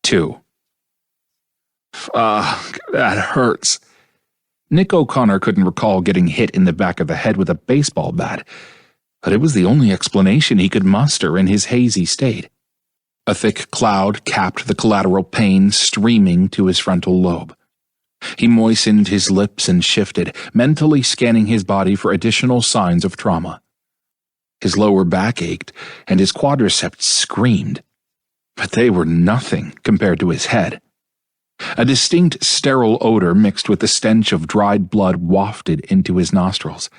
2. Fuck, that hurts. Nick O'Connor couldn't recall getting hit in the back of the head with a baseball bat, but it was the only explanation he could muster in his hazy state. A thick cloud capped the collateral pain streaming to his frontal lobe. He moistened his lips and shifted, mentally scanning his body for additional signs of trauma. His lower back ached, and his quadriceps screamed, but they were nothing compared to his head. A distinct sterile odor mixed with the stench of dried blood wafted into his nostrils.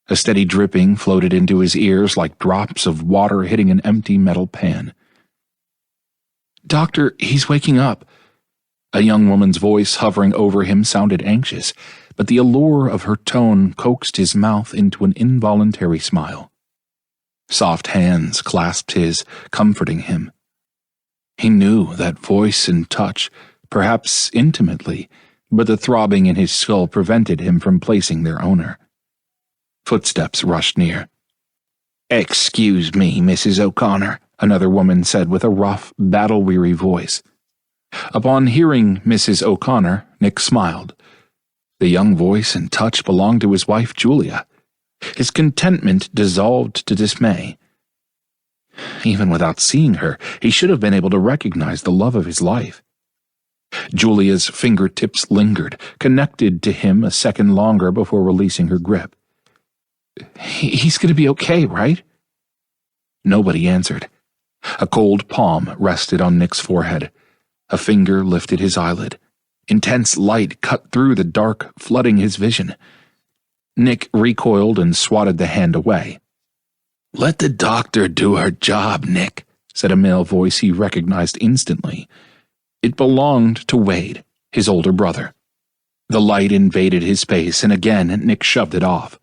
A steady dripping floated into his ears like drops of water hitting an empty metal pan. "Doctor, he's waking up." A young woman's voice hovering over him sounded anxious, but the allure of her tone coaxed his mouth into an involuntary smile. Soft hands clasped his, comforting him. He knew that voice and touch, perhaps intimately, but the throbbing in his skull prevented him from placing their owner. Footsteps rushed near. "Excuse me, Mrs. O'Connor," another woman said with a rough, battle-weary voice. Upon hearing Mrs. O'Connor, Nick smiled. The young voice and touch belonged to his wife, Julia. His contentment dissolved to dismay. Even without seeing her, he should have been able to recognize the love of his life. Julia's fingertips lingered, connected to him a second longer before releasing her grip. "He's going to be okay, right?" Nobody answered. A cold palm rested on Nick's forehead. A finger lifted his eyelid. Intense light cut through the dark, flooding his vision. Nick recoiled and swatted the hand away. "Let the doctor do her job, Nick," said a male voice he recognized instantly. It belonged to Wade, his older brother. The light invaded his space, and again Nick shoved it off.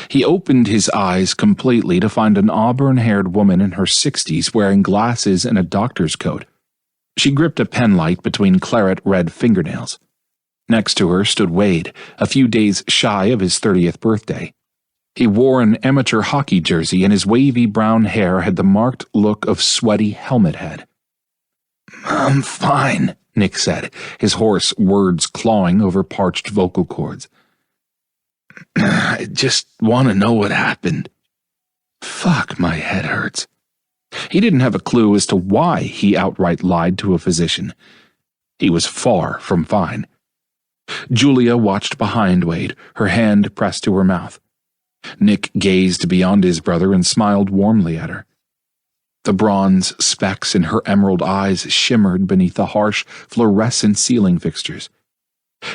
He opened his eyes completely to find an auburn-haired woman in her 60s wearing glasses and a doctor's coat. She gripped a penlight between claret-red fingernails. Next to her stood Wade, a few days shy of his 30th birthday. He wore an amateur hockey jersey, and his wavy brown hair had the marked look of sweaty helmet head. "I'm fine," Nick said, his hoarse words clawing over parched vocal cords. "I just want to know what happened." "Fuck, my head hurts." He didn't have a clue as to why he outright lied to a physician. He was far from fine. Julia watched behind Wade, her hand pressed to her mouth. Nick gazed beyond his brother and smiled warmly at her. The bronze specks in her emerald eyes shimmered beneath the harsh, fluorescent ceiling fixtures.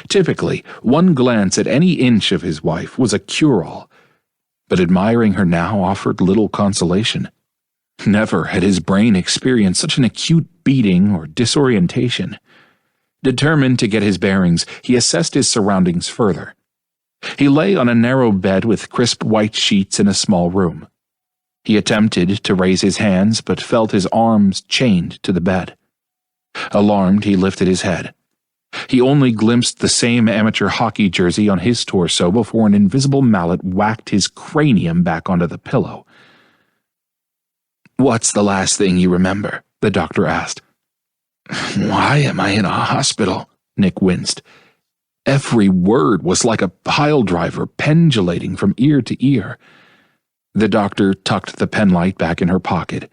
Typically, one glance at any inch of his wife was a cure-all, but admiring her now offered little consolation. Never had his brain experienced such an acute beating or disorientation. Determined to get his bearings, he assessed his surroundings further. He lay on a narrow bed with crisp white sheets in a small room. He attempted to raise his hands, but felt his arms chained to the bed. Alarmed, he lifted his head. He only glimpsed the same amateur hockey jersey on his torso before an invisible mallet whacked his cranium back onto the pillow. "What's the last thing you remember?" the doctor asked. "Why am I in a hospital?" Nick winced. Every word was like a piledriver pendulating from ear to ear. The doctor tucked the penlight back in her pocket.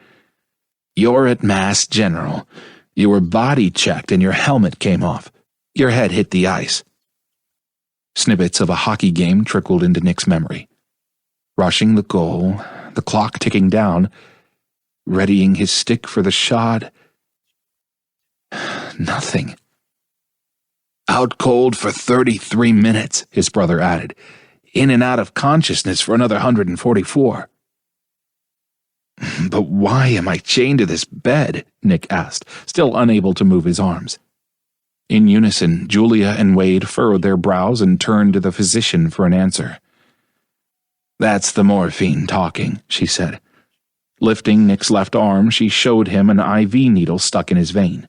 "You're at Mass General. You were body checked and your helmet came off. Your head hit the ice." Snippets of a hockey game trickled into Nick's memory. Rushing the goal, the clock ticking down, readying his stick for the shot. Nothing. "Out cold for 33 minutes, his brother added. "In and out of consciousness for another 144. "But why am I chained to this bed?" Nick asked, still unable to move his arms. In unison, Julia and Wade furrowed their brows and turned to the physician for an answer. "That's the morphine talking," she said. Lifting Nick's left arm, she showed him an IV needle stuck in his vein.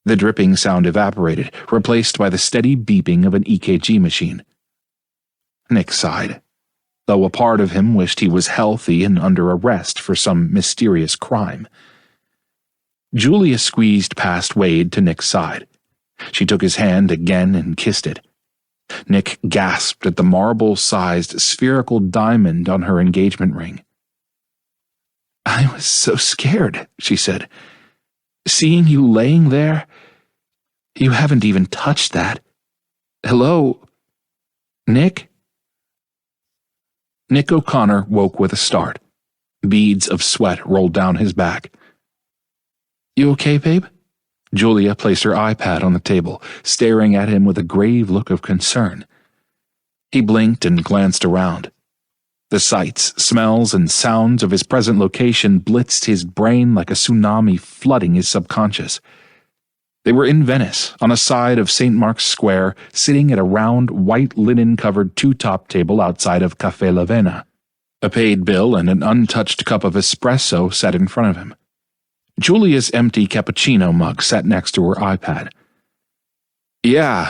The dripping sound evaporated, replaced by the steady beeping of an EKG machine. Nick sighed, though a part of him wished he was healthy and under arrest for some mysterious crime. Julia squeezed past Wade to Nick's side. She took his hand again and kissed it. Nick gasped at the marble-sized spherical diamond on her engagement ring. "I was so scared," she said. "Seeing you laying there. You haven't even touched that. Hello? Nick?" Nick O'Connor woke with a start. Beads of sweat rolled down his back. "You okay, babe?" Julia placed her iPad on the table, staring at him with a grave look of concern. He blinked and glanced around. The sights, smells, and sounds of his present location blitzed his brain like a tsunami flooding his subconscious. They were in Venice, on a side of St. Mark's Square, sitting at a round, white linen-covered two-top table outside of Café Lavena. A paid bill and an untouched cup of espresso sat in front of him. Julia's empty cappuccino mug sat next to her iPad. Yeah,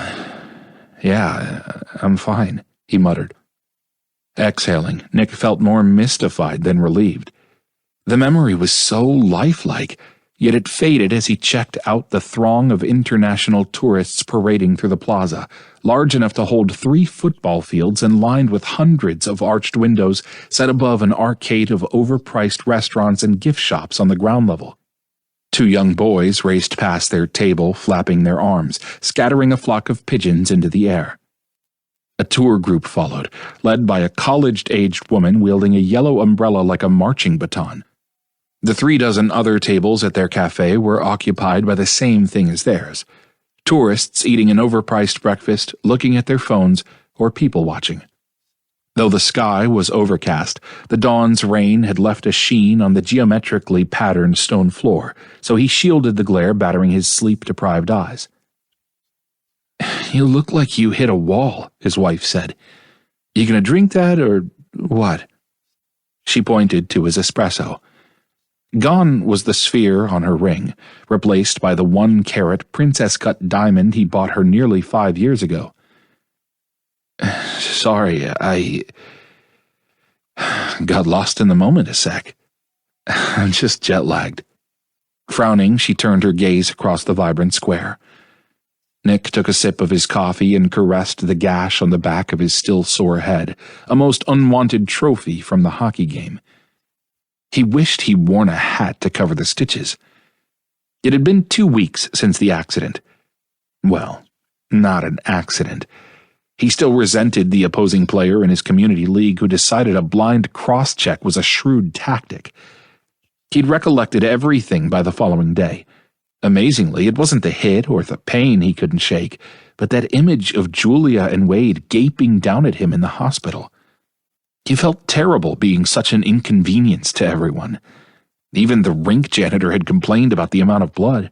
I'm fine," he muttered. Exhaling, Nick felt more mystified than relieved. The memory was so lifelike, yet it faded as he checked out the throng of international tourists parading through the plaza, large enough to hold 3 football fields and lined with hundreds of arched windows set above an arcade of overpriced restaurants and gift shops on the ground level. 2 young boys raced past their table, flapping their arms, scattering a flock of pigeons into the air. A tour group followed, led by a college-aged woman wielding a yellow umbrella like a marching baton. The 36 other tables at their cafe were occupied by the same thing as theirs: tourists eating an overpriced breakfast, looking at their phones, or people watching. Though the sky was overcast, the dawn's rain had left a sheen on the geometrically patterned stone floor, so he shielded the glare battering his sleep-deprived eyes. "You look like you hit a wall," his wife said. "You gonna drink that, or what?" She pointed to his espresso. Gone was the sphere on her ring, replaced by the 1-carat princess-cut diamond he bought her nearly 5 years ago. "Sorry, I got lost in the moment a sec. I'm just jet-lagged." Frowning, she turned her gaze across the vibrant square. Nick took a sip of his coffee and caressed the gash on the back of his still-sore head, a most unwanted trophy from the hockey game. He wished he'd worn a hat to cover the stitches. It had been 2 weeks since the accident. Well, not an accident. He still resented the opposing player in his community league who decided a blind cross-check was a shrewd tactic. He'd recollected everything by the following day. Amazingly, it wasn't the hit or the pain he couldn't shake, but that image of Julia and Wade gaping down at him in the hospital. He felt terrible being such an inconvenience to everyone. Even the rink janitor had complained about the amount of blood.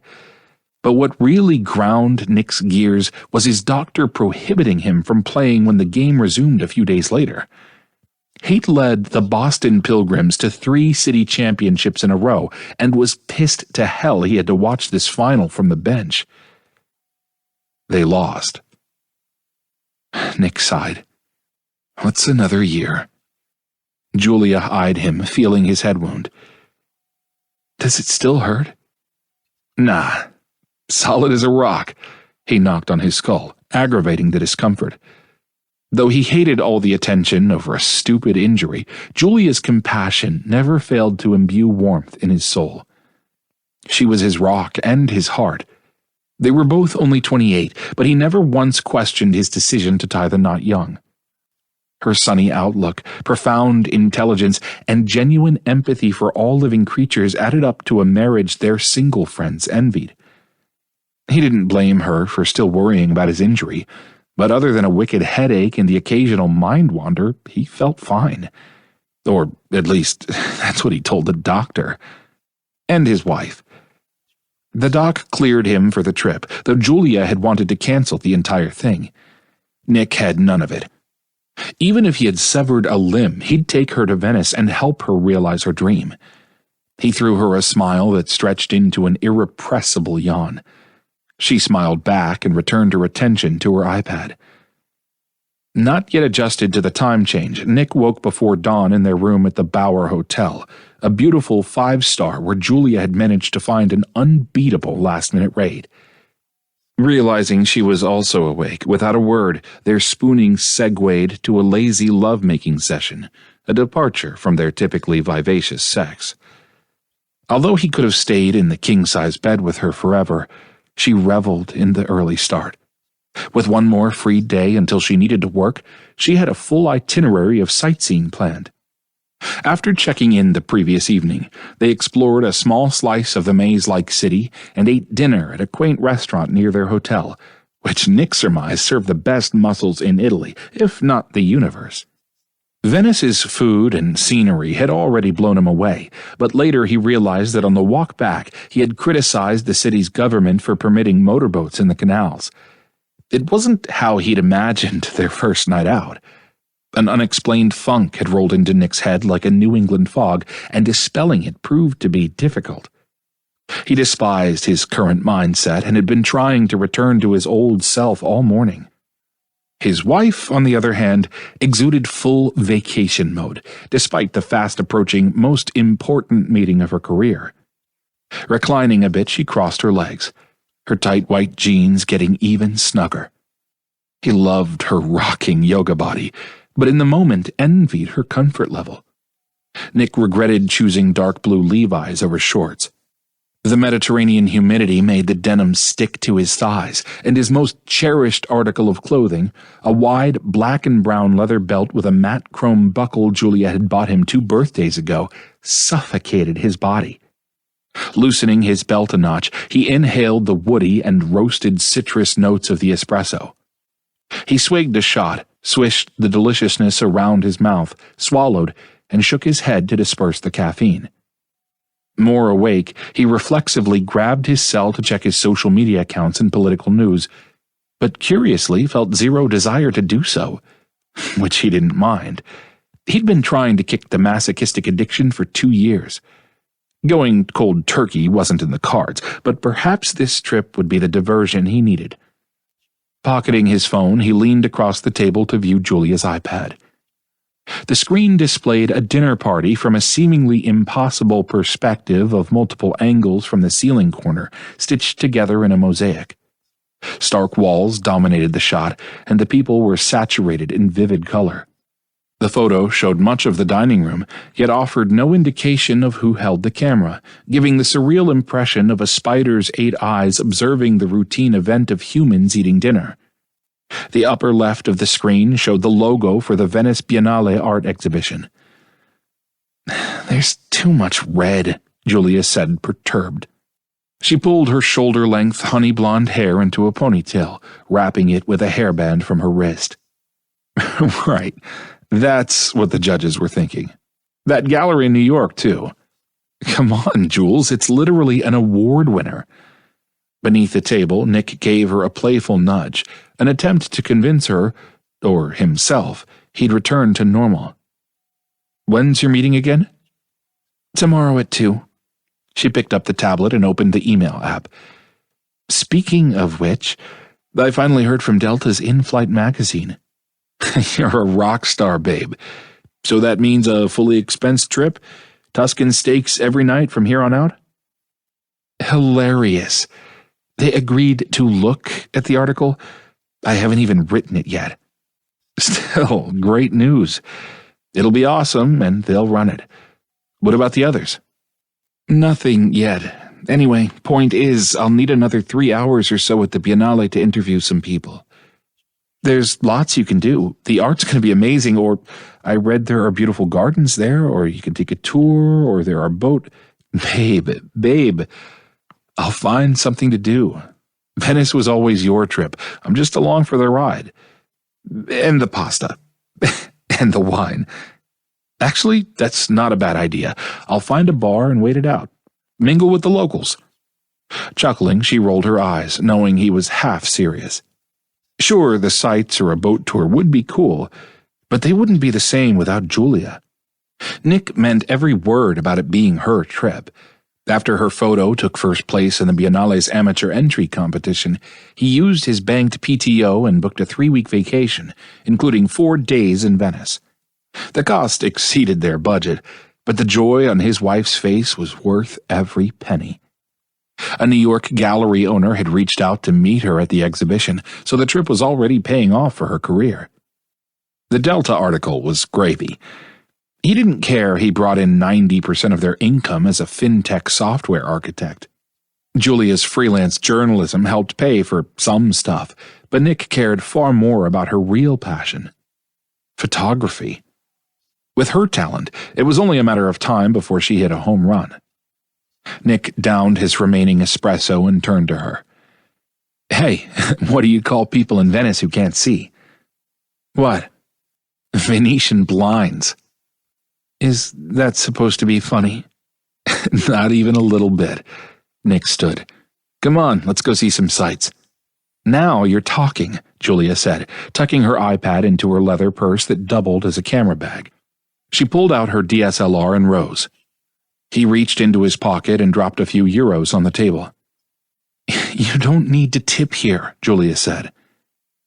But what really ground Nick's gears was his doctor prohibiting him from playing when the game resumed a few days later. He'd led the Boston Pilgrims to 3 city championships in a row and was pissed to hell he had to watch this final from the bench. They lost. Nick sighed. "What's another year?" Julia eyed him, feeling his head wound. "Does it still hurt?" "Nah. Solid as a rock." He knocked on his skull, aggravating the discomfort. Though he hated all the attention over a stupid injury, Julia's compassion never failed to imbue warmth in his soul. She was his rock and his heart. They were both only 28, but he never once questioned his decision to tie the knot young. Her sunny outlook, profound intelligence, and genuine empathy for all living creatures added up to a marriage their single friends envied. He didn't blame her for still worrying about his injury, but other than a wicked headache and the occasional mind wander, he felt fine. Or, at least, that's what he told the doctor. And his wife. The doc cleared him for the trip, though Julia had wanted to cancel the entire thing. Nick had none of it. Even if he had severed a limb, he'd take her to Venice and help her realize her dream. He threw her a smile that stretched into an irrepressible yawn. She smiled back and returned her attention to her iPad. Not yet adjusted to the time change, Nick woke before dawn in their room at the Bower Hotel, a beautiful 5-star where Julia had managed to find an unbeatable last-minute raid. Realizing she was also awake, without a word, their spooning segued to a lazy love-making session, a departure from their typically vivacious sex. Although he could have stayed in the king-size bed with her forever, she reveled in the early start. With one more free day until she needed to work, she had a full itinerary of sightseeing planned. After checking in the previous evening, they explored a small slice of the maze-like city and ate dinner at a quaint restaurant near their hotel, which Nick surmised served the best mussels in Italy, if not the universe. Venice's food and scenery had already blown him away, but later he realized that on the walk back he had criticized the city's government for permitting motorboats in the canals. It wasn't how he'd imagined their first night out. An unexplained funk had rolled into Nick's head like a New England fog, and dispelling it proved to be difficult. He despised his current mindset and had been trying to return to his old self all morning. His wife, on the other hand, exuded full vacation mode, despite the fast-approaching, most important meeting of her career. Reclining a bit, she crossed her legs, her tight white jeans getting even snugger. He loved her rocking yoga body, but in the moment envied her comfort level. Nick regretted choosing dark blue Levi's over shorts. The Mediterranean humidity made the denim stick to his thighs, and his most cherished article of clothing, a wide black and brown leather belt with a matte chrome buckle Julia had bought him 2 birthdays ago, suffocated his body. Loosening his belt a notch, he inhaled the woody and roasted citrus notes of the espresso. He swigged a shot, swished the deliciousness around his mouth, swallowed, and shook his head to disperse the caffeine. More awake, he reflexively grabbed his cell to check his social media accounts and political news, but curiously felt zero desire to do so, which he didn't mind. He'd been trying to kick the masochistic addiction for 2 years. Going cold turkey wasn't in the cards, but perhaps this trip would be the diversion he needed. Pocketing his phone, he leaned across the table to view Julia's iPad. The screen displayed a dinner party from a seemingly impossible perspective of multiple angles from the ceiling corner, stitched together in a mosaic. Stark walls dominated the shot, and the people were saturated in vivid color. The photo showed much of the dining room, yet offered no indication of who held the camera, giving the surreal impression of a spider's 8 eyes observing the routine event of humans eating dinner. The upper left of the screen showed the logo for the Venice Biennale art exhibition. "There's too much red," Julia said, perturbed. She pulled her shoulder-length honey-blonde hair into a ponytail, wrapping it with a hairband from her wrist. Right. That's what the judges were thinking. That gallery in New York, too. Come on, Jules, it's literally an award winner. Beneath the table, Nick gave her a playful nudge, an attempt to convince her, or himself, he'd return to normal. "When's your meeting again?" "Tomorrow at 2. She picked up the tablet and opened the email app. "Speaking of which, I finally heard from Delta's in-flight magazine." "You're a rock star, babe. So that means a fully expensed trip? Tuscan steaks every night from here on out?" Hilarious. They agreed to look at the article. I haven't even written it yet. Still, great news. It'll be awesome, and they'll run it. What about the others? Nothing yet. Anyway, point is, I'll need another 3 hours or so at the Biennale to interview some people. There's lots you can do. The art's going to be amazing, or I read there are beautiful gardens there, or you can take a tour, or there are boat... Babe, I'll find something to do. Venice was always your trip. I'm just along for the ride. And the pasta. And the wine. Actually, that's not a bad idea. I'll find a bar and wait it out. Mingle with the locals. Chuckling, she rolled her eyes, knowing he was half serious. Sure, the sights or a boat tour would be cool, but they wouldn't be the same without Julia. Nick meant every word about it being her trip. After her photo took first place in the Biennale's amateur entry competition, he used his banked PTO and booked a 3-week vacation, including 4 days in Venice. The cost exceeded their budget, but the joy on his wife's face was worth every penny. A New York gallery owner had reached out to meet her at the exhibition, so the trip was already paying off for her career. The Delta article was gravy. He didn't care he brought in 90% of their income as a fintech software architect. Julia's freelance journalism helped pay for some stuff, but Nick cared far more about her real passion: photography. With her talent, it was only a matter of time before she hit a home run. Nick downed his remaining espresso and turned to her. "Hey, what do you call people in Venice who can't see?" "What?" "Venetian blinds." "Is that supposed to be funny?" "Not even a little bit." Nick stood. "Come on, let's go see some sights." "Now you're talking," Julia said, tucking her iPad into her leather purse that doubled as a camera bag. She pulled out her DSLR and rose. He reached into his pocket and dropped a few euros on the table. "You don't need to tip here," Julia said.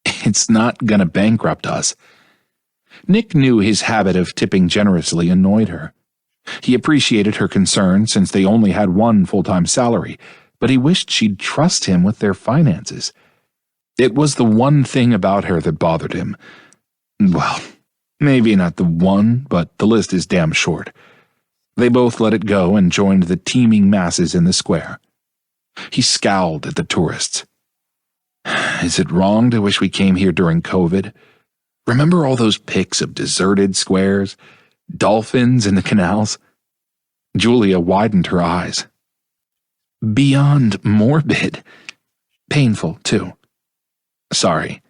"It's not gonna bankrupt us." Nick knew his habit of tipping generously annoyed her. He appreciated her concern since they only had one full-time salary, but he wished she'd trust him with their finances. It was the one thing about her that bothered him. Well, maybe not the one, but the list is damn short. They both let it go and joined the teeming masses in the square. He scowled at the tourists. "Is it wrong to wish we came here during COVID? Remember all those pics of deserted squares? Dolphins in the canals?" Julia widened her eyes. "Beyond morbid. Painful, too. Sorry.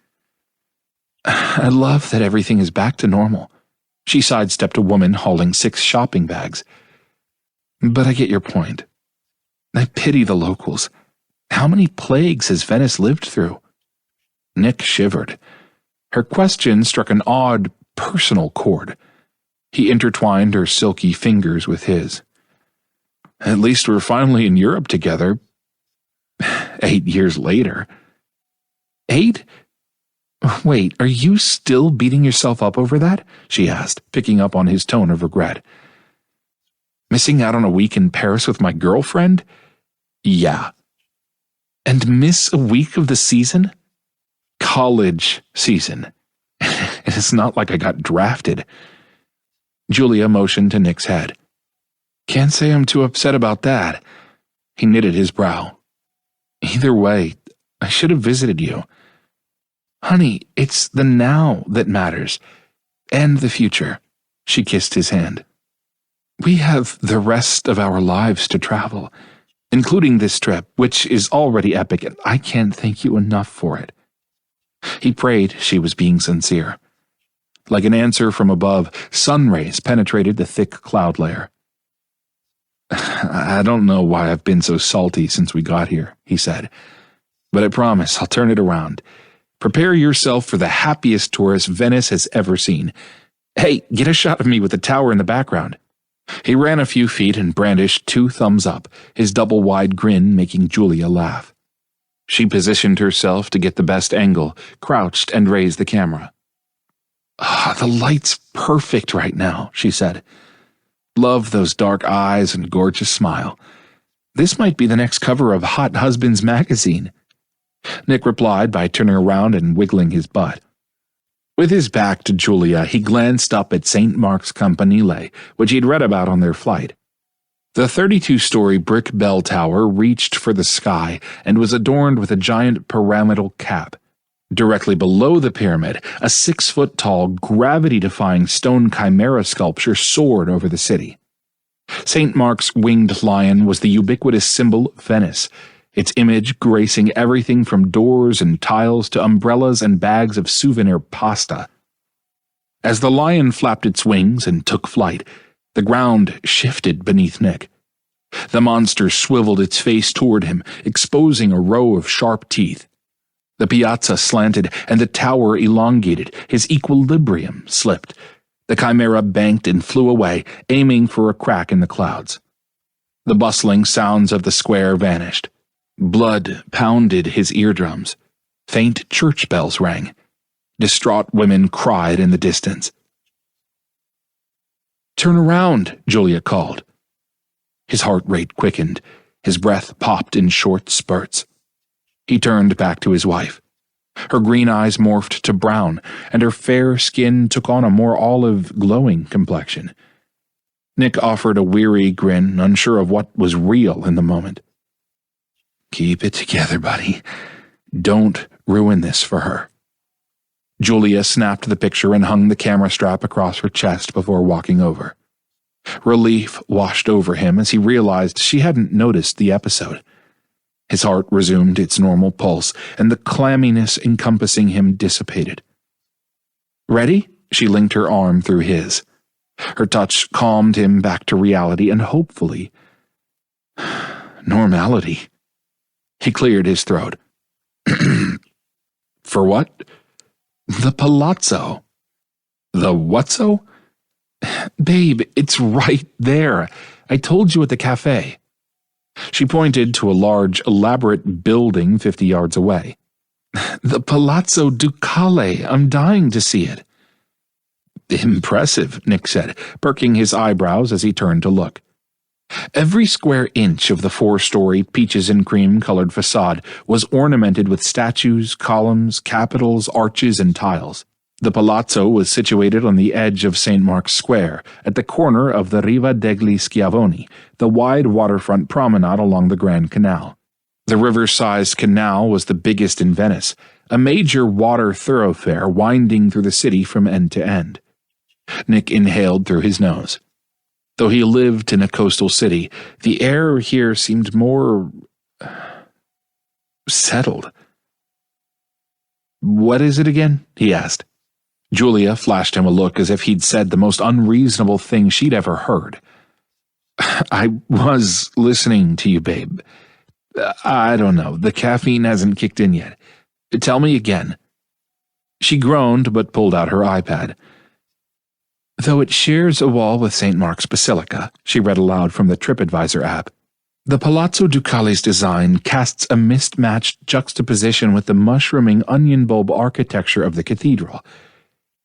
I love that everything is back to normal." She sidestepped a woman hauling 6 shopping bags. "But I get your point. I pity the locals. How many plagues has Venice lived through?" Nick shivered. Her question struck an odd, personal chord. He intertwined her silky fingers with his. "At least we're finally in Europe together. 8 years later." 8? "Wait, are you still beating yourself up over that?" she asked, picking up on his tone of regret. "Missing out on a week in Paris with my girlfriend?" "Yeah." "And miss a week of the season?" "College season. It's not like I got drafted." Julia motioned to Nick's head. "Can't say I'm too upset about that." He knitted his brow. "Either way, I should have visited you." "Honey, it's the now that matters. And the future." She kissed his hand. "We have the rest of our lives to travel, including this trip, which is already epic, and I can't thank you enough for it." He prayed she was being sincere. Like an answer from above, sun rays penetrated the thick cloud layer. "I don't know why I've been so salty since we got here," he said, "but I promise I'll turn it around. Prepare yourself for the happiest tourist Venice has ever seen. Hey, get a shot of me with the tower in the background." He ran a few feet and brandished 2 thumbs up, his double-wide grin making Julia laugh. She positioned herself to get the best angle, crouched and raised the camera. "The light's perfect right now," she said. "Love those dark eyes and gorgeous smile. This might be the next cover of Hot Husbands magazine." Nick replied by turning around and wiggling his butt. With his back to Julia, he glanced up at St. Mark's Campanile, which he'd read about on their flight. The 32-story brick bell tower reached for the sky and was adorned with a giant pyramidal cap. Directly below the pyramid, a 6-foot-tall, gravity-defying stone chimera sculpture soared over the city. St. Mark's winged lion was the ubiquitous symbol of Venice, its image gracing everything from doors and tiles to umbrellas and bags of souvenir pasta. As the lion flapped its wings and took flight, the ground shifted beneath Nick. The monster swiveled its face toward him, exposing a row of sharp teeth. The piazza slanted, and the tower elongated. His equilibrium slipped. The chimera banked and flew away, aiming for a crack in the clouds. The bustling sounds of the square vanished. Blood pounded his eardrums. Faint church bells rang. Distraught women cried in the distance. "Turn around," Julia called. His heart rate quickened. His breath popped in short spurts. He turned back to his wife. Her green eyes morphed to brown, and her fair skin took on a more olive, glowing complexion. Nick offered a weary grin, unsure of what was real in the moment. "Keep it together, buddy. Don't ruin this for her." Julia snapped the picture and hung the camera strap across her chest before walking over. Relief washed over him as he realized she hadn't noticed the episode. His heart resumed its normal pulse, and the clamminess encompassing him dissipated. "Ready?" She linked her arm through his. Her touch calmed him back to reality and, hopefully, normality. He cleared his throat. "For what?" "The palazzo." "The whatso?" "Babe, it's right there. I told you at the cafe." She pointed to a large, elaborate building 50 yards away. "The Palazzo Ducale. I'm dying to see it." "Impressive," Nick said, perking his eyebrows as he turned to look. Every square inch of the 4-story peaches and cream-colored facade was ornamented with statues, columns, capitals, arches, and tiles. The palazzo was situated on the edge of St. Mark's Square, at the corner of the Riva degli Schiavoni, the wide waterfront promenade along the Grand Canal. The river-sized canal was the biggest in Venice, a major water thoroughfare winding through the city from end to end. Nick inhaled through his nose. Though he lived in a coastal city, the air here seemed more settled. "What is it again?" he asked. Julia flashed him a look as if he'd said the most unreasonable thing she'd ever heard. "I was listening to you, babe. I don't know, the caffeine hasn't kicked in yet. Tell me again." She groaned but pulled out her iPad. "Though it shares a wall with St. Mark's Basilica," she read aloud from the TripAdvisor app, "the Palazzo Ducale's design casts a mismatched juxtaposition with the mushrooming onion bulb architecture of the cathedral.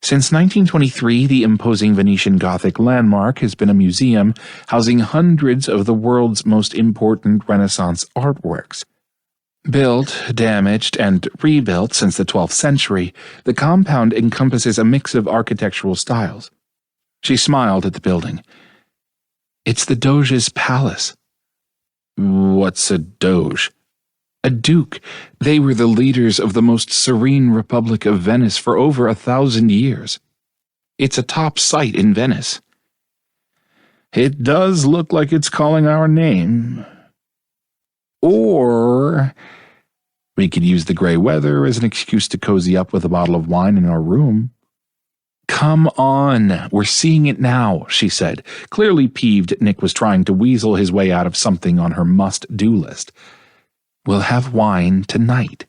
Since 1923, the imposing Venetian Gothic landmark has been a museum housing hundreds of the world's most important Renaissance artworks. Built, damaged, and rebuilt since the 12th century, the compound encompasses a mix of architectural styles." She smiled at the building. "It's the Doge's palace." "What's a Doge?" "A duke. They were the leaders of the most serene Republic of Venice for over 1,000 years. It's a top site in Venice." "It does look like it's calling our name. Or we could use the gray weather as an excuse to cozy up with a bottle of wine in our room." "Come on, we're seeing it now," she said, clearly peeved Nick was trying to weasel his way out of something on her must-do list. "We'll have wine tonight."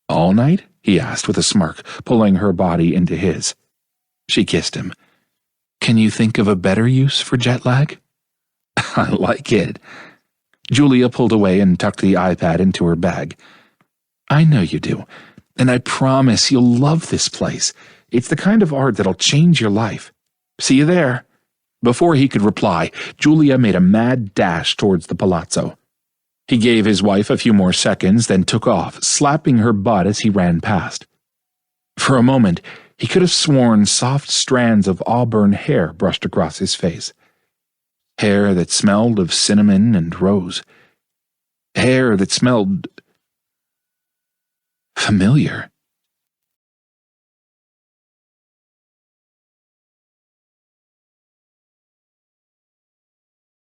"All night?" he asked with a smirk, pulling her body into his. She kissed him. "Can you think of a better use for jet lag?" "I like it." Julia pulled away and tucked the iPad into her bag. "I know you do, and I promise you'll love this place. It's the kind of art that'll change your life. See you there." Before he could reply, Julia made a mad dash towards the palazzo. He gave his wife a few more seconds, then took off, slapping her butt as he ran past. For a moment, he could have sworn soft strands of auburn hair brushed across his face. Hair that smelled of cinnamon and rose. Hair that smelled familiar.